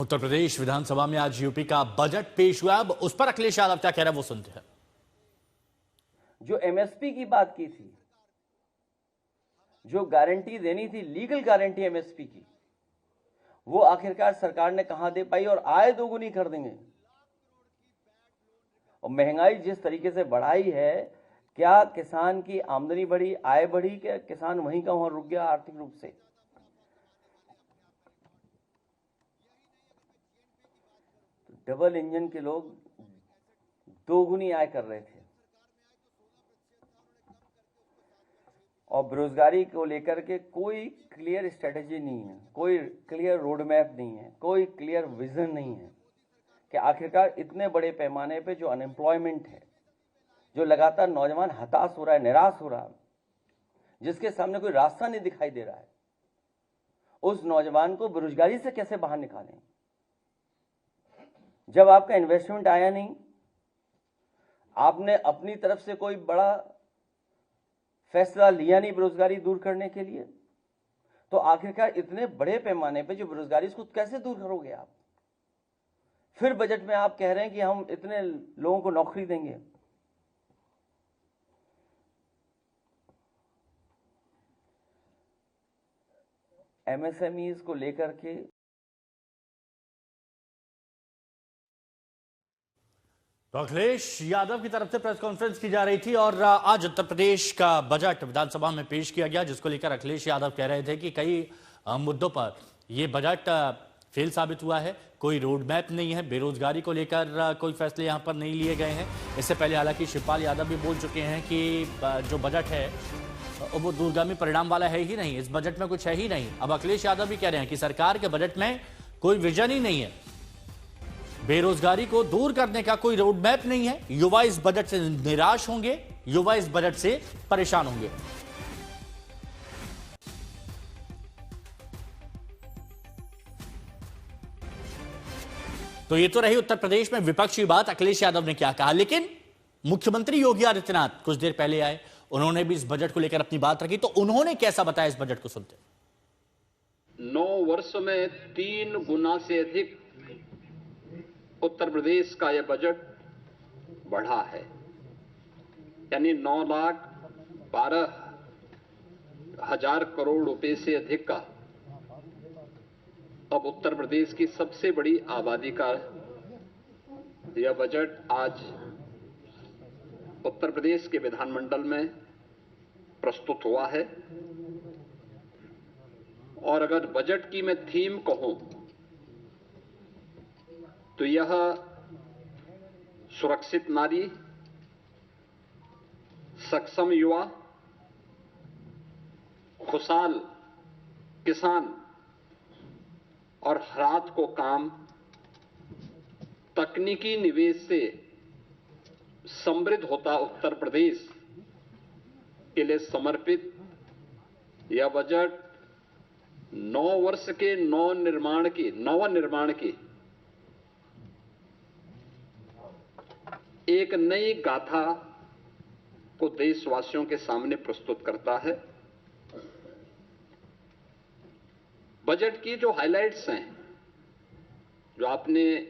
उत्तर प्रदेश विधानसभा में आज यूपी का बजट पेश हुआ। अब उस पर अखिलेश यादव क्या कह रहे हैं वो सुनते हैं। जो एमएसपी की बात की थी, जो गारंटी देनी थी, लीगल गारंटी एमएसपी की, वो आखिरकार सरकार ने कहां दे पाई। और आय दोगुनी कर देंगे। और महंगाई जिस तरीके से बढ़ाई है, क्या किसान की आमदनी बढ़ी, आय बढ़ी? क्या किसान वहीं का वहां रुक गया आर्थिक रूप से? डबल इंजन के लोग दोगुनी आय कर रहे थे। और बेरोजगारी को लेकर के कोई क्लियर स्ट्रेटेजी नहीं है, कोई क्लियर रोड मैप नहीं है, कोई क्लियर विजन नहीं है कि आखिरकार इतने बड़े पैमाने पे जो अनएम्प्लॉयमेंट है, जो लगातार नौजवान हताश हो रहा है, निराश हो रहा है, जिसके सामने कोई रास्ता नहीं दिखाई दे रहा है, उस नौजवान को बेरोजगारी से कैसे बाहर निकालें? जब आपका इन्वेस्टमेंट आया नहीं, आपने अपनी तरफ से कोई बड़ा फैसला लिया नहीं बेरोजगारी दूर करने के लिए, तो आखिरकार इतने बड़े पैमाने पे जो बेरोजगारी, इसको कैसे दूर करोगे आप? फिर बजट में आप कह रहे हैं कि हम इतने लोगों को नौकरी देंगे। एमएसएमईज को लेकर के तो अखिलेश यादव की तरफ से प्रेस कॉन्फ्रेंस की जा रही थी और आज उत्तर प्रदेश का बजट विधानसभा में पेश किया गया, जिसको लेकर अखिलेश यादव कह रहे थे कि कई मुद्दों पर यह बजट फेल साबित हुआ है। कोई रोड मैप नहीं है, बेरोजगारी को लेकर कोई फैसले यहां पर नहीं लिए गए हैं। इससे पहले हालांकि शिवपाल यादव भी बोल चुके हैं कि जो बजट है वो दूरगामी परिणाम वाला है ही नहीं, इस बजट में कुछ है ही नहीं। अब अखिलेश यादव भी कह रहे हैं कि सरकार के बजट में कोई विजन ही नहीं है, बेरोजगारी को दूर करने का कोई रोड मैप नहीं है। युवा इस बजट से निराश होंगे, युवा इस बजट से परेशान होंगे। तो ये तो रही उत्तर प्रदेश में विपक्ष की बात, अखिलेश यादव ने क्या कहा। लेकिन मुख्यमंत्री योगी आदित्यनाथ कुछ देर पहले आए, उन्होंने भी इस बजट को लेकर अपनी बात रखी। तो उन्होंने कैसा बताया, इस बजट को सुनते। 9 वर्ष में 3 गुना से अधिक उत्तर प्रदेश का यह बजट बढ़ा है, यानी 9,12,000 करोड़ रुपए से अधिक का अब उत्तर प्रदेश की सबसे बड़ी आबादी का यह बजट आज उत्तर प्रदेश के विधानमंडल में प्रस्तुत हुआ है। और अगर बजट की मैं थीम कहूं तो यह सुरक्षित नारी, सक्षम युवा, खुशहाल किसान और रात को काम, तकनीकी निवेश से समृद्ध होता उत्तर प्रदेश के लिए समर्पित यह बजट 9 वर्ष के नवनिर्माण की एक नई गाथा को देशवासियों के सामने प्रस्तुत करता है। बजट की जो हाइलाइट्स हैं, जो आपने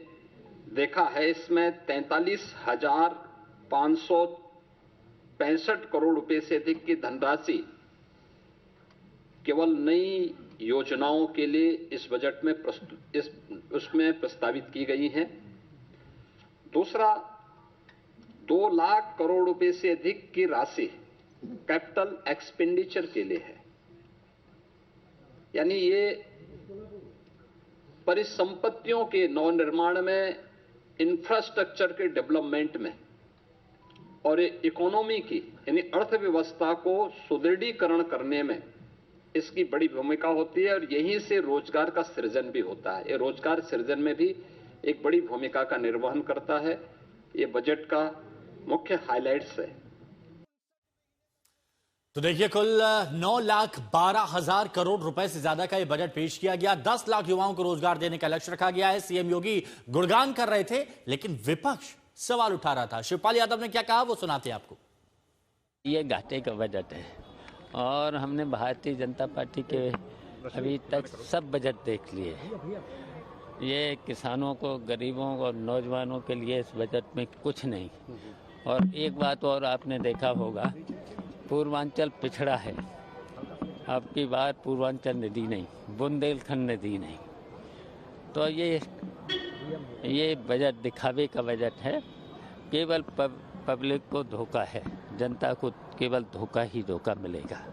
देखा है, इसमें 43,565 करोड़ रुपए से अधिक की धनराशि केवल नई योजनाओं के लिए इस बजट में उसमें प्रस्तावित की गई हैं। दूसरा, 2 लाख करोड़ रुपए से अधिक की राशि कैपिटल एक्सपेंडिचर के लिए है, यानी ये परिसंपत्तियों के नवनिर्माण में, इंफ्रास्ट्रक्चर के डेवलपमेंट में और इकोनॉमी की यानी अर्थव्यवस्था को सुदृढ़ीकरण करने में इसकी बड़ी भूमिका होती है। और यहीं से रोजगार का सृजन भी होता है। ये रोजगार सृजन में भी एक बड़ी भूमिका का निर्वहन करता है। ये बजट का मुख्य हाइलाइट्स है। तो देखिए, कुल 9,12,000 करोड़ रुपए से ज्यादा का यह बजट पेश किया गया। 10 लाख युवाओं को रोजगार देने का लक्ष्य रखा गया है। सीएम योगी गुणगान कर रहे थे, लेकिन विपक्ष सवाल उठा रहा था। शिवपाल यादव ने क्या कहा वो सुनाते हैं आपको। ये घाटे का बजट है और हमने भारतीय जनता पार्टी के अभी तक सब बजट देख लिए ये किसानों को, गरीबों और नौजवानों के लिए इस बजट में कुछ नहीं। और एक बात और आपने देखा होगा, पूर्वांचल पिछड़ा है। अब की बार पूर्वांचल निधि नहीं, बुंदेलखंड निधि नहीं। तो ये बजट दिखावे का बजट है। केवल पब्लिक को धोखा है, जनता को केवल धोखा ही धोखा मिलेगा।